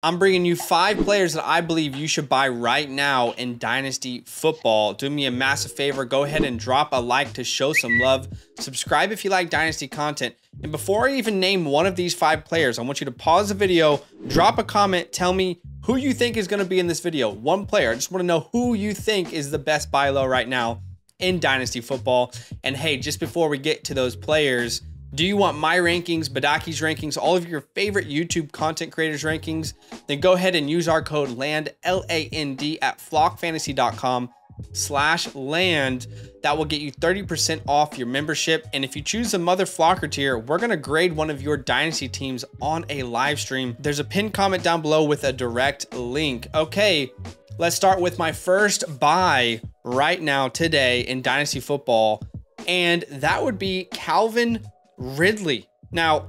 I'm bringing you 5 players that I believe you should buy right now in Dynasty football. Do me a massive favor. Go ahead and drop a like to show some love. Subscribe if you like Dynasty content. And before I even name one of these 5 players, I want you to pause the video, drop a comment, tell me who you think is going to be in this video. One player. I just want to know who you think is the best buy low right now in Dynasty football. And hey, just before we get to those players, do you want my rankings, Badaki's rankings, all of your favorite YouTube content creators rankings? Then go ahead and use our code LAND, L-A-N-D, at flockfantasy.com/land. That will get you 30% off your membership. And if you choose the Mother Flocker tier, we're going to grade one of your Dynasty teams on a live stream. There's a pinned comment down below with a direct link. Okay, let's start with my first buy right now today in Dynasty football. And that would be Calvin Ridley. Now,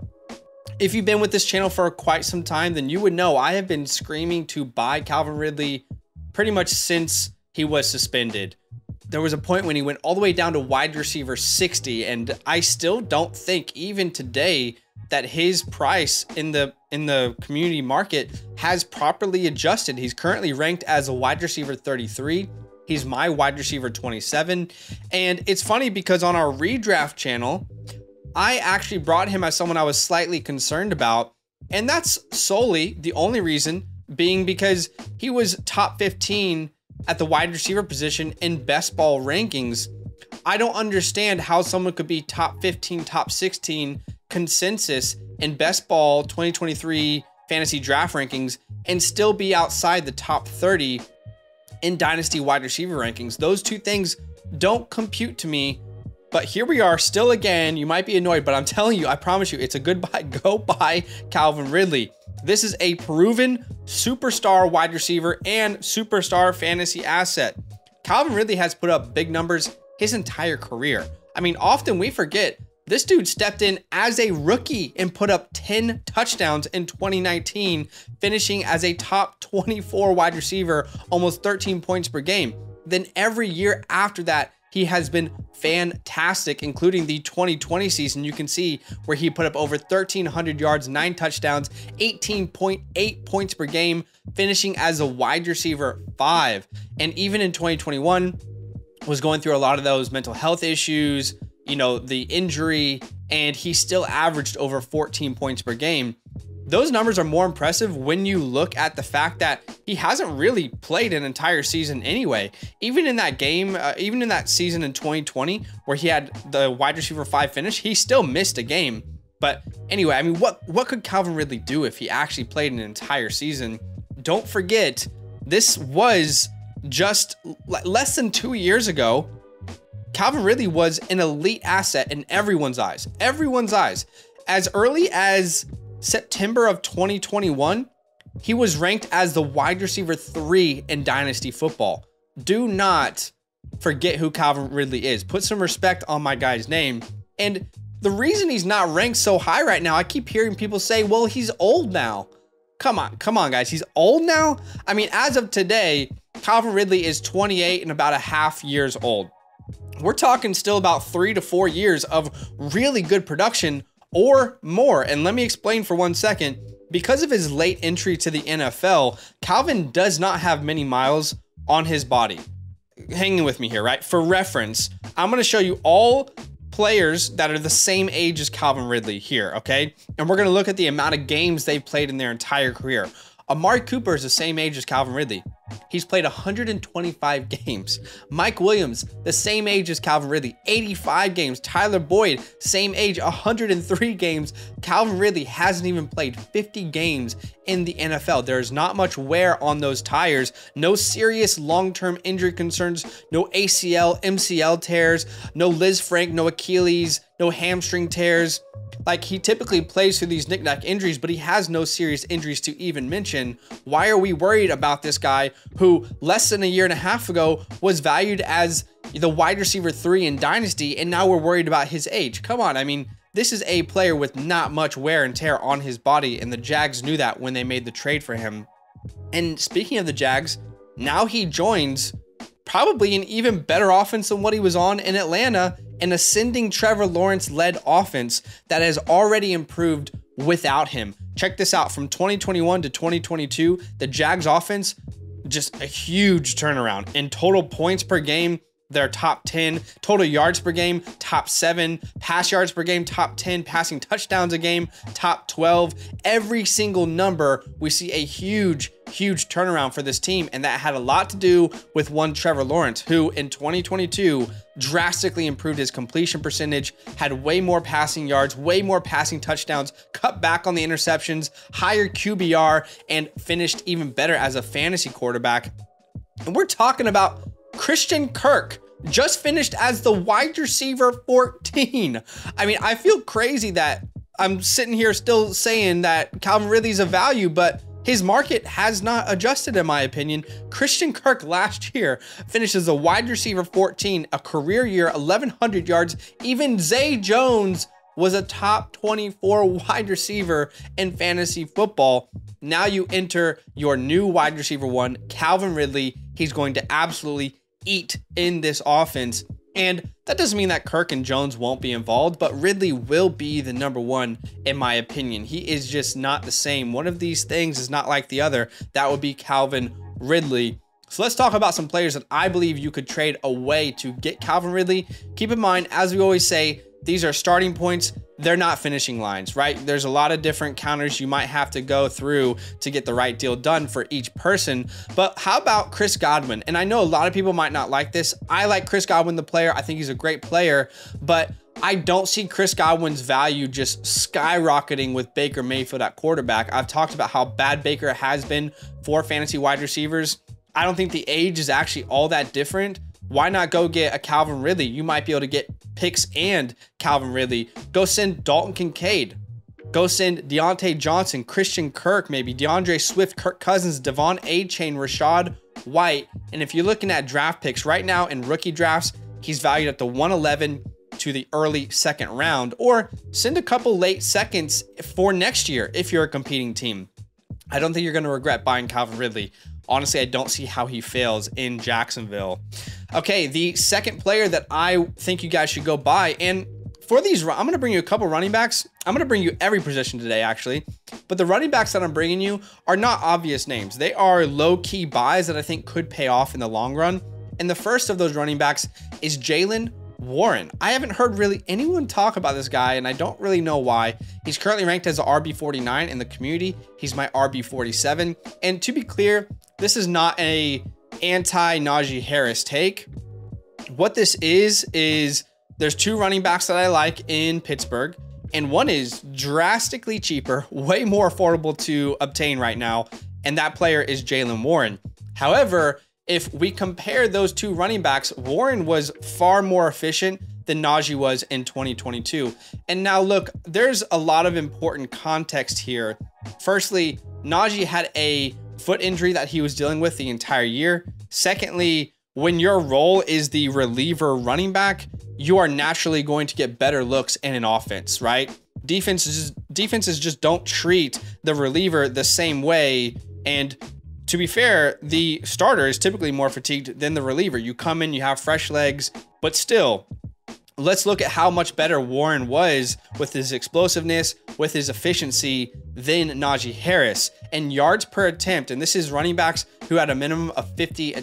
if you've been with this channel for quite some time, then you would know I have been screaming to buy Calvin Ridley pretty much since he was suspended. There was a point when he went all the way down to wide receiver 60, and I still don't think even today that his price in the community market has properly adjusted. He's currently ranked as a wide receiver 33. He's my wide receiver 27. And it's funny because on our redraft channel, I actually brought him as someone I was slightly concerned about. And that's solely the only reason being because he was top 15 at the wide receiver position in best ball rankings. I don't understand how someone could be top 15, top 16 consensus in best ball 2023 fantasy draft rankings and still be outside the top 30 in Dynasty wide receiver rankings. Those two things don't compute to me. But here we are still again. You might be annoyed, but I'm telling you, I promise you, it's a good buy. Go buy Calvin Ridley. This is a proven superstar wide receiver and superstar fantasy asset. Calvin Ridley has put up big numbers his entire career. I mean, often we forget this dude stepped in as a rookie and put up 10 touchdowns in 2019, finishing as a top 24 wide receiver, almost 13 points per game. Then every year after that, he has been fantastic, including the 2020 season. You can see where he put up over 1,300 yards, 9 touchdowns, 18.8 points per game, finishing as a wide receiver 5. And even in 2021, was going through a lot of those mental health issues, you know, the injury, and he still averaged over 14 points per game. Those numbers are more impressive when you look at the fact that he hasn't really played an entire season anyway. Even in that game, even in that season in 2020, where he had the wide receiver 5 finish, he still missed a game. But anyway, I mean, what could Calvin Ridley do if he actually played an entire season? Don't forget, this was just less than 2 years ago. Calvin Ridley was an elite asset in everyone's eyes. Everyone's eyes. As early as September of 2021, he was ranked as the wide receiver 3 in Dynasty football. Do not forget who Calvin Ridley is. Put some respect on my guy's name. And the reason he's not ranked so high right now, I keep hearing people say, well, he's old now. Come on, guys. He's old now? I mean, as of today, Calvin Ridley is 28 and about a half years old. We're talking still about 3 to 4 years of really good production or more. And let me explain for 1 second. Because of his late entry to the NFL, Calvin does not have many miles on his body. Hanging with me here, right? For reference, I'm going to show you all players that are the same age as Calvin Ridley here, okay? And we're going to look at the amount of games they've played in their entire career. Amari Cooper is the same age as Calvin Ridley. He's played 125 games. Mike Williams, the same age as Calvin Ridley, 85 games. Tyler Boyd, same age, 103 games. Calvin Ridley hasn't even played 50 games in the NFL. There's not much wear on those tires. No serious long-term injury concerns. No ACL, MCL tears. No Liz Frank, no Achilles, no hamstring tears. Like, he typically plays through these knick-knack injuries, but he has no serious injuries to even mention. Why are we worried about this guy who less than a year and a half ago was valued as the wide receiver 3 in Dynasty, and now we're worried about his age? Come on. I mean, this is a player with not much wear and tear on his body, and the Jags knew that when they made the trade for him. And speaking of the Jags, now he joins probably an even better offense than what he was on in Atlanta, an ascending Trevor Lawrence-led offense that has already improved without him. Check this out. From 2021 to 2022, the Jags offense, just a huge turnaround. In total points per game, they're top 10. Total yards per game, top 7. Pass yards per game, top 10. Passing touchdowns a game, top 12. Every single number, we see a huge turnaround for this team. And that had a lot to do with one Trevor Lawrence, who in 2022 drastically improved his completion percentage, had way more passing yards, way more passing touchdowns, cut back on the interceptions, higher QBR, and finished even better as a fantasy quarterback. And we're talking about Christian Kirk, just finished as the wide receiver 14. I mean, I feel crazy that I'm sitting here still saying that Calvin Ridley's a value, but his market has not adjusted, in my opinion. Christian Kirk last year finished as a wide receiver 14, a career year, 1,100 yards. Even Zay Jones was a top 24 wide receiver in fantasy football. Now you enter your new wide receiver 1, Calvin Ridley. He's going to absolutely eat in this offense. And that doesn't mean that Kirk and Jones won't be involved, but Ridley will be the number 1 in my opinion. He is just not the same. One of these things is not like the other. That would be Calvin Ridley. So let's talk about some players that I believe you could trade away to get Calvin Ridley. Keep in mind, as we always say, these are starting points. They're not finishing lines, right? There's a lot of different counters you might have to go through to get the right deal done for each person. But how about Chris Godwin? And I know a lot of people might not like this. I like Chris Godwin, the player. I think he's a great player, but I don't see Chris Godwin's value just skyrocketing with Baker Mayfield at quarterback. I've talked about how bad Baker has been for fantasy wide receivers. I don't think the age is actually all that different. Why not go get a Calvin Ridley? You might be able to get picks and Calvin Ridley. Go send Dalton Kincaid. Go send Deontay Johnson, Christian Kirk, maybe DeAndre Swift, Kirk Cousins, Devon A-Chain, Rashad White. And if you're looking at draft picks right now in rookie drafts, he's valued at the 111 to the early 2nd round, or send a couple late seconds for next year if you're a competing team. I don't think you're going to regret buying Calvin Ridley. Honestly, I don't see how he fails in Jacksonville. Okay, the second player that I think you guys should go buy, and for these, I'm going to bring you a couple running backs. I'm going to bring you every position today, actually. But the running backs that I'm bringing you are not obvious names. They are low-key buys that I think could pay off in the long run. And the first of those running backs is Jaylen Warren. I haven't heard really anyone talk about this guy, and I don't really know why. He's currently ranked as an RB49 in the community. He's my RB47. And to be clear, this is not a anti-Najee Harris take. What this is there's 2 running backs that I like in Pittsburgh, and one is drastically cheaper, way more affordable to obtain right now, and that player is Jaylen Warren. However, if we compare those 2 running backs, Warren was far more efficient than Najee was in 2022. And now look, there's a lot of important context here. Firstly, Najee had a foot injury that he was dealing with the entire year. Secondly, when your role is the reliever running back, you are naturally going to get better looks in an offense, right? Defenses just don't treat the reliever the same way. And to be fair, the starter is typically more fatigued than the reliever. You come in, you have fresh legs, but still, let's look at how much better Warren was with his explosiveness, with his efficiency than Najee Harris. And yards per attempt, and this is running backs who had a minimum of 50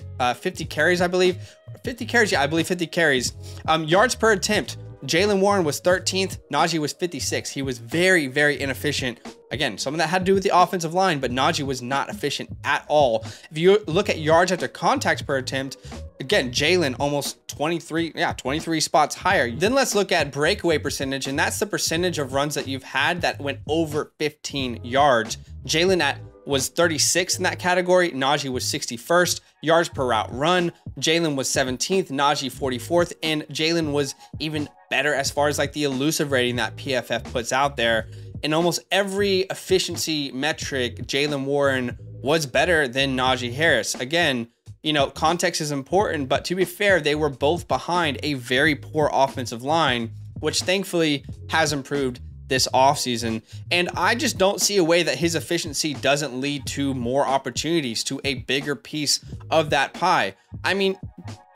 carries, I believe. 50 carries, yeah, I believe 50 carries. Yards per attempt, Jaylen Warren was 13th, Najee was 56. He was very, very inefficient. Again, some of that had to do with the offensive line, but Najee was not efficient at all. If you look at yards after contact per attempt, again, Jaylen almost 23 spots higher. Then let's look at breakaway percentage, and that's the percentage of runs that you've had that went over 15 yards. Jaylen was 36th in that category. Najee was 61st. Yards per route run, Jaylen was 17th, Najee 44th, and Jaylen was even better as far as like the elusive rating that PFF puts out there. In almost every efficiency metric, Jaylen Warren was better than Najee Harris. Again, you know, context is important, but to be fair, they were both behind a very poor offensive line, which thankfully has improved this offseason. And I just don't see a way that his efficiency doesn't lead to more opportunities, to a bigger piece of that pie. I mean,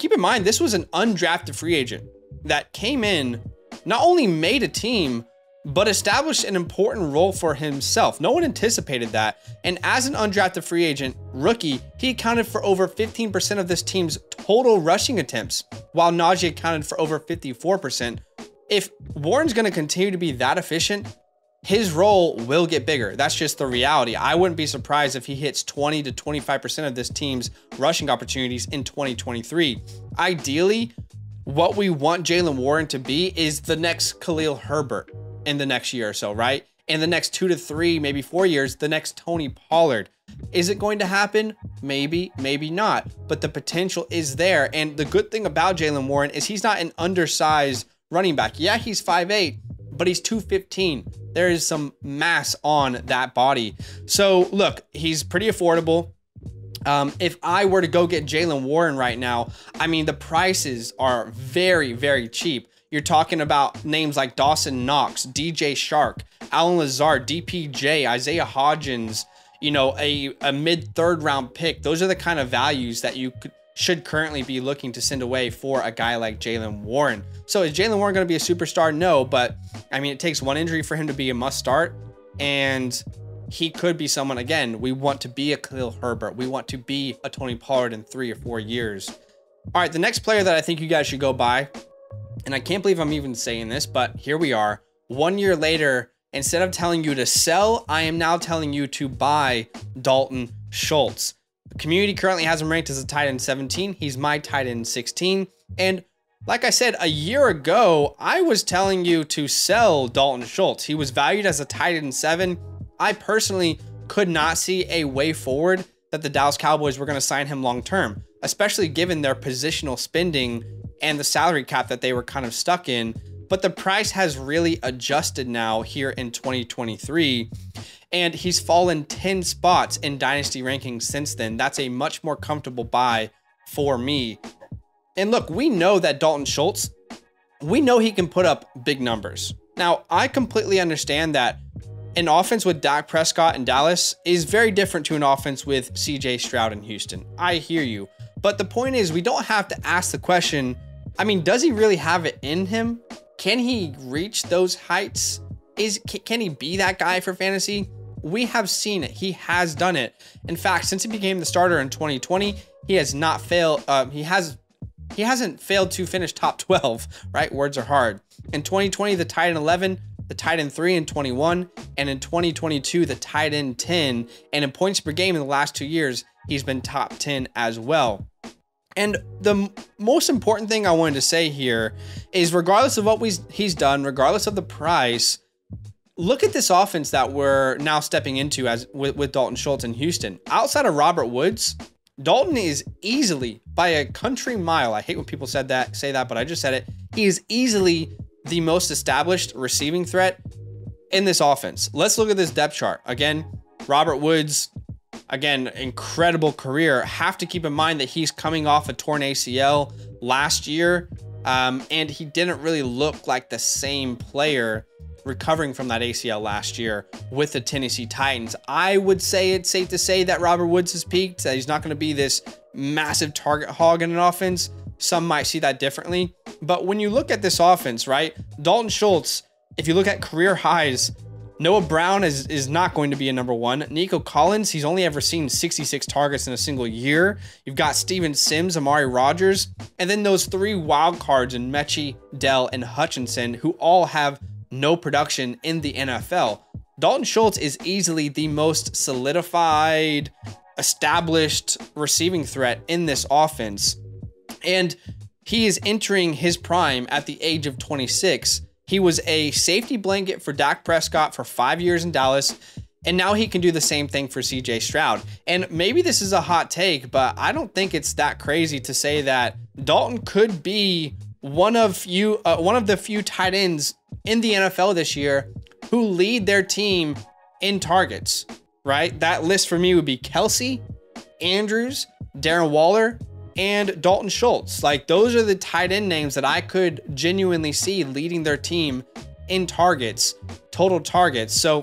keep in mind, this was an undrafted free agent that came in, not only made a team, but established an important role for himself. No one anticipated that. And as an undrafted free agent rookie, he accounted for over 15% of this team's total rushing attempts, while Najee accounted for over 54%. If Warren's going to continue to be that efficient, his role will get bigger. That's just the reality. I wouldn't be surprised if he hits 20 to 25% of this team's rushing opportunities in 2023. Ideally, what we want Jaylen Warren to be is the next Khalil Herbert in the next year or so, right? In the next 2 to 3, maybe 4 years, the next Tony Pollard. Is it going to happen? Maybe, maybe not. But the potential is there. And the good thing about Jaylen Warren is he's not an undersized running back. Yeah, he's 5'8", but he's 215. There is some mass on that body. So look, he's pretty affordable. If I were to go get Jaylen Warren right now, I mean, the prices are very, very cheap. You're talking about names like Dawson Knox, DJ Shark, Alan Lazard, DPJ, Isaiah Hodgins, you know, a mid 3rd round pick. Those are the kind of values that you should currently be looking to send away for a guy like Jaylen Warren. So is Jaylen Warren going to be a superstar? No, but I mean, it takes one injury for him to be a must start, and he could be someone, again, we want to be a Khalil Herbert. We want to be a Tony Pollard in 3 or 4 years. All right, the next player that I think you guys should go buy, and I can't believe I'm even saying this, but here we are. 1 year later, instead of telling you to sell, I am now telling you to buy Dalton Schultz. The community currently has him ranked as a tight end 17. He's my tight end 16. And like I said, a year ago, I was telling you to sell Dalton Schultz. He was valued as a tight end 7. I personally could not see a way forward that the Dallas Cowboys were going to sign him long term, especially given their positional spending and the salary cap that they were kind of stuck in. But the price has really adjusted now here in 2023, and he's fallen 10 spots in Dynasty rankings since then. That's a much more comfortable buy for me. And look, we know that Dalton Schultz, we know he can put up big numbers. Now, I completely understand that an offense with Dak Prescott in Dallas is very different to an offense with CJ Stroud in Houston. I hear you. But the point is, we don't have to ask the question, I mean, does he really have it in him? Can he reach those heights? Can he be that guy for fantasy? We have seen it. He has done it. In fact, since he became the starter in 2020, he has not failed. He hasn't failed to finish top 12, right? Words are hard. In 2020, the tight end 11, the tight end 3 in 21, and in 2022, the tight end 10. And in points per game in the last 2 years, he's been top 10 as well. And the most important thing I wanted to say here is, regardless of what he's done, regardless of the price, look at this offense that we're now stepping into with Dalton Schultz in Houston. Outside of Robert Woods, Dalton is easily, by a country mile, I hate when people say that, but I just said it, he is easily the most established receiving threat in this offense. Let's look at this depth chart. Again, Robert Woods, again, incredible career. Have to keep in mind that he's coming off a torn ACL last year, and he didn't really look like the same player recovering from that ACL last year with the Tennessee Titans. I would say it's safe to say that Robert Woods has peaked, that he's not going to be this massive target hog in an offense. Some might see that differently. But when you look at this offense, right, Dalton Schultz, if you look at career highs, Noah Brown is not going to be a number 1. Nico Collins, he's only ever seen 66 targets in a single year. You've got Steven Sims, Amari Rodgers, and then those 3 wild cards in Mechie, Dell, and Hutchinson, who all have no production in the NFL. Dalton Schultz is easily the most solidified, established receiving threat in this offense. And he is entering his prime at the age of 26. He was a safety blanket for Dak Prescott for 5 years in Dallas, and now he can do the same thing for CJ Stroud. And maybe this is a hot take, but I don't think it's that crazy to say that Dalton could be one of the few tight ends in the NFL this year who lead their team in targets, right? That list for me would be Kelsey, Andrews, Darren Waller, and Dalton Schultz. Like, those are the tight end names that I could genuinely see leading their team in targets, total targets. So,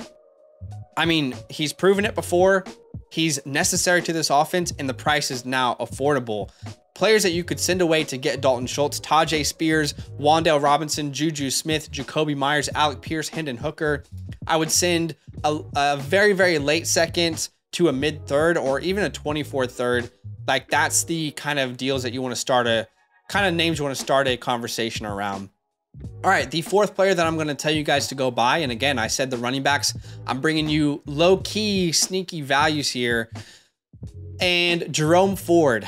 I mean, he's proven it before. He's necessary to this offense, and the price is now affordable. players that you could send away to get Dalton Schultz: Tajay Spears, Wan'Dale Robinson, Juju Smith, Jacoby Myers, Alec Pierce, Hendon Hooker. I would send a very, very late second to a mid third, or even a 24th third. Like, that's the kind of deals that you want to start names you want to start a conversation around. All right, the fourth player that I'm going to tell you guys to go buy, and again, I said the running backs, I'm bringing you low-key, sneaky values here. And Jerome Ford.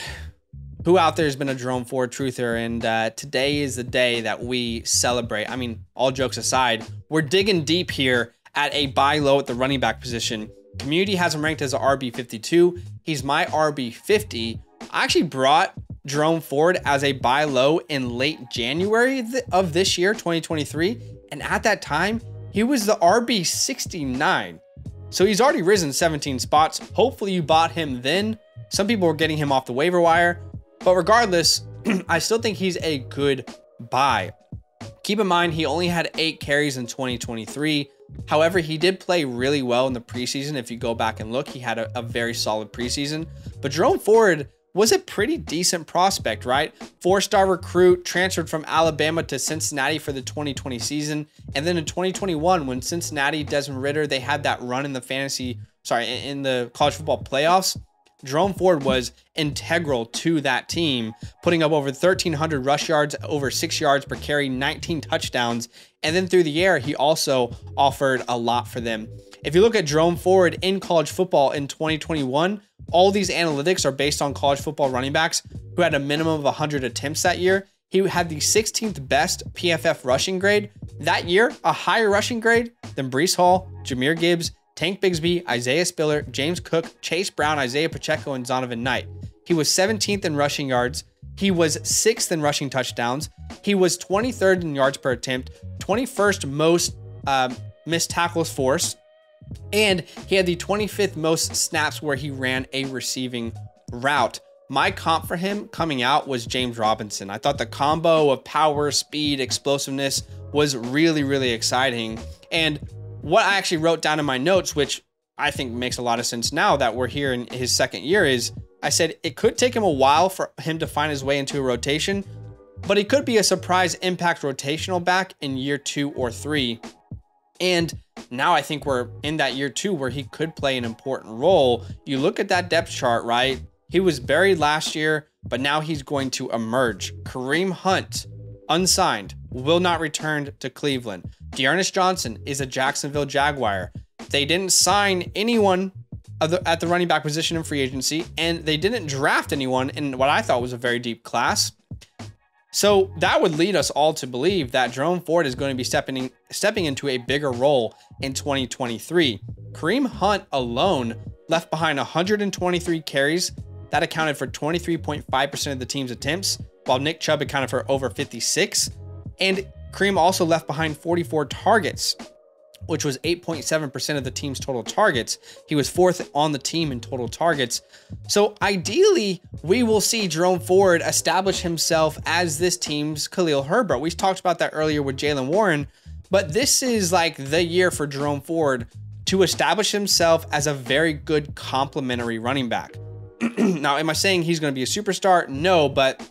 Who out there has been a Jerome Ford truther? And today is the day that we celebrate. I mean, all jokes aside, we're digging deep here at a buy low at the running back position. Community has him ranked as an RB52. He's my RB50. I actually brought Jerome Ford as a buy low in late January of this year, 2023. And at that time, he was the RB69. So he's already risen 17 spots. Hopefully you bought him then. Some people were getting him off the waiver wire. But regardless, I still think he's a good buy. Keep in mind, he only had 8 carries in 2023. However, he did play really well in the preseason. If you go back and look, he had a very solid preseason. But Jerome Ford was a pretty decent prospect, right? 4-star recruit, transferred from Alabama to Cincinnati for the 2020 season. And then in 2021, when Cincinnati, Desmond Ridder, they had that run in the college football playoffs, Jerome Ford was integral to that team, putting up over 1,300 rush yards, over 6 yards per carry, 19 touchdowns. And then through the air, he also offered a lot for them. If you look at Jerome Ford in college football in 2021, all these analytics are based on college football running backs who had a minimum of 100 attempts that year. He had the 16th best PFF rushing grade that year, a higher rushing grade than Breece Hall, Jahmyr Gibbs, Tank Bigsby, Isaiah Spiller, James Cook, Chase Brown, Isaiah Pacheco, and Zonovan Knight. He was 17th in rushing yards. He was 6th in rushing touchdowns. He was 23rd in yards per attempt, 21st most missed tackles forced, and he had the 25th most snaps where he ran a receiving route. My comp for him coming out was James Robinson. I thought the combo of power, speed, explosiveness was really, really exciting. And what I actually wrote down in my notes, which I think makes a lot of sense now that we're here in his second year, is I said it could take him a while for him to find his way into a rotation, but he could be a surprise impact rotational back in year 2 or 3. And now I think we're in that year 2 where he could play an important role. You look at that depth chart, right? He was buried last year, but now he's going to emerge. Kareem Hunt, unsigned, will not return to Cleveland. Dearness Johnson is a Jacksonville Jaguar. They didn't sign anyone at the running back position in free agency, and they didn't draft anyone in what I thought was a very deep class. So that would lead us all to believe that Jerome Ford is going to be stepping into a bigger role in 2023. Kareem Hunt alone left behind 123 carries. That accounted for 23.5% of the team's attempts, while Nick Chubb accounted for over 56. And Kareem also left behind 44 targets, which was 8.7% of the team's total targets. He was 4th on the team in total targets. So ideally, we will see Jerome Ford establish himself as this team's Khalil Herbert. We talked about that earlier with Jaylen Warren, but this is like the year for Jerome Ford to establish himself as a very good complementary running back. Now, am I saying he's going to be a superstar? No, but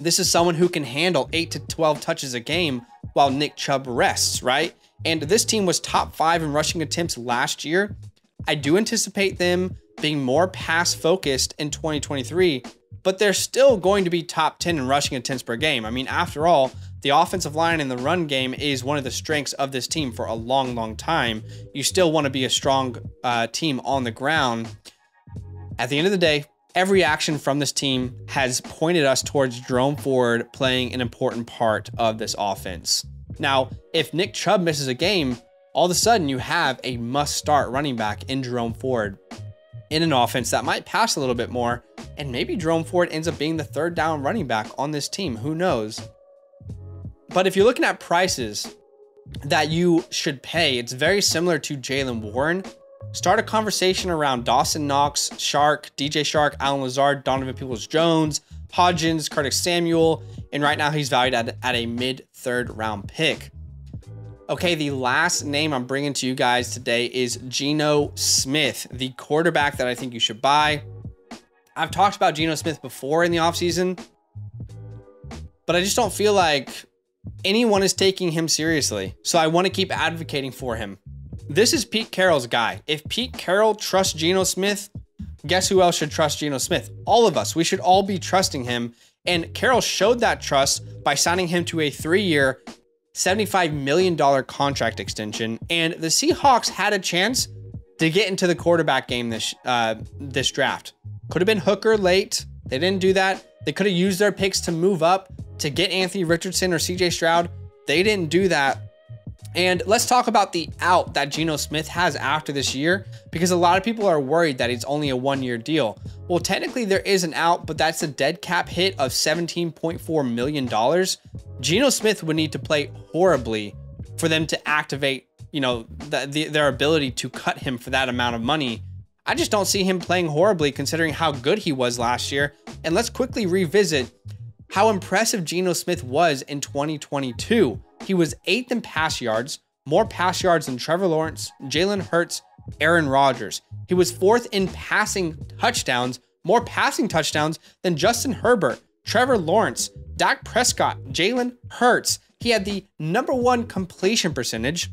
this is someone who can handle 8 to 12 touches a game while Nick Chubb rests, right? And this team was top 5 in rushing attempts last year. I do anticipate them being more pass focused in 2023, but they're still going to be top 10 in rushing attempts per game. I mean, after all, the offensive line and the run game is one of the strengths of this team for a long, long time. You still want to be a strong team on the ground. At the end of the day, every action from this team has pointed us towards Jerome Ford playing an important part of this offense. Now, if Nick Chubb misses a game, all of a sudden you have a must-start running back in Jerome Ford in an offense that might pass a little bit more, and maybe Jerome Ford ends up being the 3rd down running back on this team. Who knows? But if you're looking at prices that you should pay, it's very similar to Jaylen Warren. Start a conversation around Dawson Knox, Shark, DJ Shark, Alan Lazard, Donovan Peoples-Jones, Hodgins, Curtis Samuel, and right now he's valued at a mid-3rd round pick. Okay, the last name I'm bringing to you guys today is Geno Smith, the quarterback that I think you should buy. I've talked about Geno Smith before in the offseason, but I just don't feel like anyone is taking him seriously. So I want to keep advocating for him. This is Pete Carroll's guy. If Pete Carroll trusts Geno Smith, guess who else should trust Geno Smith? All of us. We should all be trusting him. And Carroll showed that trust by signing him to a 3-year, $75 million contract extension. And the Seahawks had a chance to get into the quarterback game this draft. Could have been Hooker late. They didn't do that. They could have used their picks to move up to get Anthony Richardson or CJ Stroud. They didn't do that. And let's talk about the out that Geno Smith has after this year, because a lot of people are worried that it's only a 1-year deal. Well, technically there is an out, but that's a dead cap hit of $17.4 million. Geno Smith would need to play horribly for them to activate, you know, their ability to cut him for that amount of money. I just don't see him playing horribly considering how good he was last year. And let's quickly revisit how impressive Geno Smith was in 2022. He was 8th in pass yards, more pass yards than Trevor Lawrence, Jalen Hurts, Aaron Rodgers. He was 4th in passing touchdowns, more passing touchdowns than Justin Herbert, Trevor Lawrence, Dak Prescott, Jalen Hurts. He had the #1 completion percentage.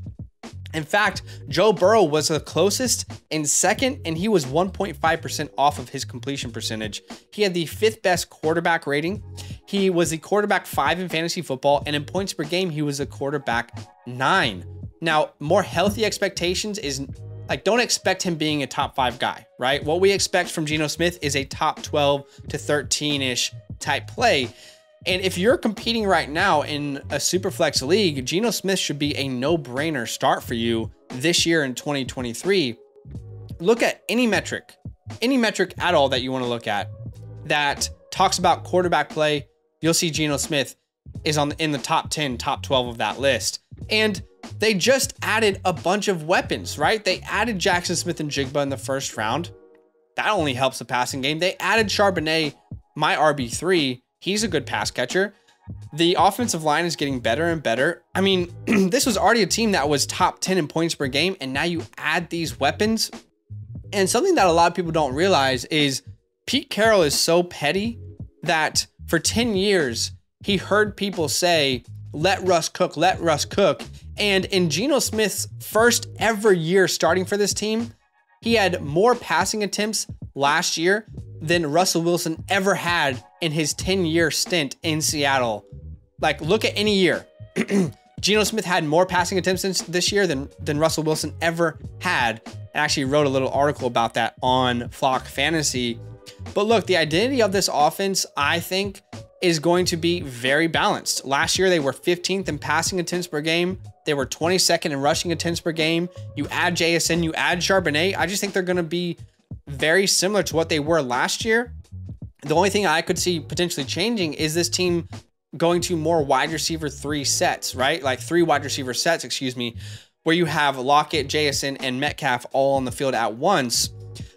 In fact, Joe Burrow was the closest in second, and he was 1.5% off of his completion percentage. He had the 5th best quarterback rating. He was the quarterback 5 in fantasy football, and in points per game, he was a quarterback 9. Now, more healthy expectations is like, don't expect him being a top 5 guy, right? What we expect from Geno Smith is a top 12 to 13-ish type play. And if you're competing right now in a Superflex league, Geno Smith should be a no-brainer start for you this year in 2023. Look at any metric at all that you want to look at that talks about quarterback play. You'll see Geno Smith is in the top 10, top 12 of that list. And they just added a bunch of weapons, right? They added Jackson Smith and Jigba in the first round. That only helps the passing game. They added Charbonnet, my RB3. He's a good pass catcher. The offensive line is getting better and better. I mean, this was already a team that was top 10 in points per game, and now you add these weapons. And something that a lot of people don't realize is Pete Carroll is so petty that for 10 years, he heard people say, let Russ cook, let Russ cook. And in Geno Smith's first ever year starting for this team, he had more passing attempts last year than Russell Wilson ever had in his 10-year stint in Seattle. Like, look at any year. Geno Smith had more passing attempts this year than Russell Wilson ever had. I actually wrote a little article about that on Flock Fantasy. But look, the identity of this offense, I think, is going to be very balanced. Last year, they were 15th in passing attempts per game. They were 22nd in rushing attempts per game. You add JSN, you add Charbonnet. I just think they're going to be very similar to what they were last year. The only thing I could see potentially changing is this team going to more wide receiver 3 sets, right? Like 3 wide receiver sets, excuse me, where you have Lockett, JSN, and Metcalf all on the field at once.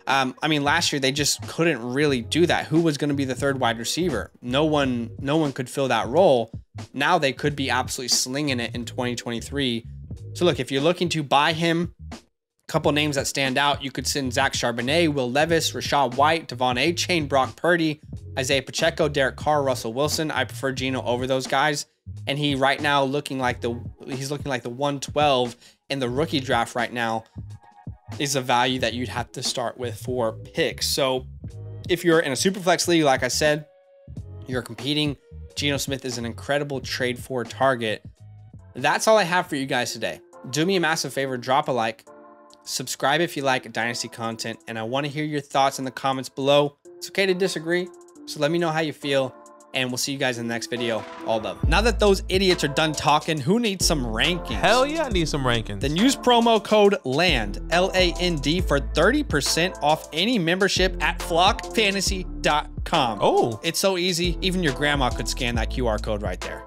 I mean, last year they just couldn't really do that. Who was going to be the 3rd wide receiver? No one could fill that role. Now they could be absolutely slinging it in 2023. So look, if you're looking to buy him, couple names that stand out, you could send Zach Charbonnet, Will Levis, Rashad White, Devon Achane, Brock Purdy, Isaiah Pacheco, Derek Carr, Russell Wilson. I prefer Geno over those guys. And he right now he's looking like the 112 in the rookie draft right now is a value that you'd have to start with for picks. So if you're in a Superflex league, like I said, you're competing, Geno Smith is an incredible trade for target. That's all I have for you guys today. Do me a massive favor, drop a like. Subscribe if you like Dynasty content, and I want to hear your thoughts in the comments below. It's okay to disagree, so let me know how you feel, and we'll see you guys in the next video. All love. Now that those idiots are done talking, who needs some rankings? Hell yeah, I need some rankings. Then use promo code LAND, L-A-N-D, for 30% off any membership at flockfantasy.com. Oh. It's so easy, even your grandma could scan that QR code right there.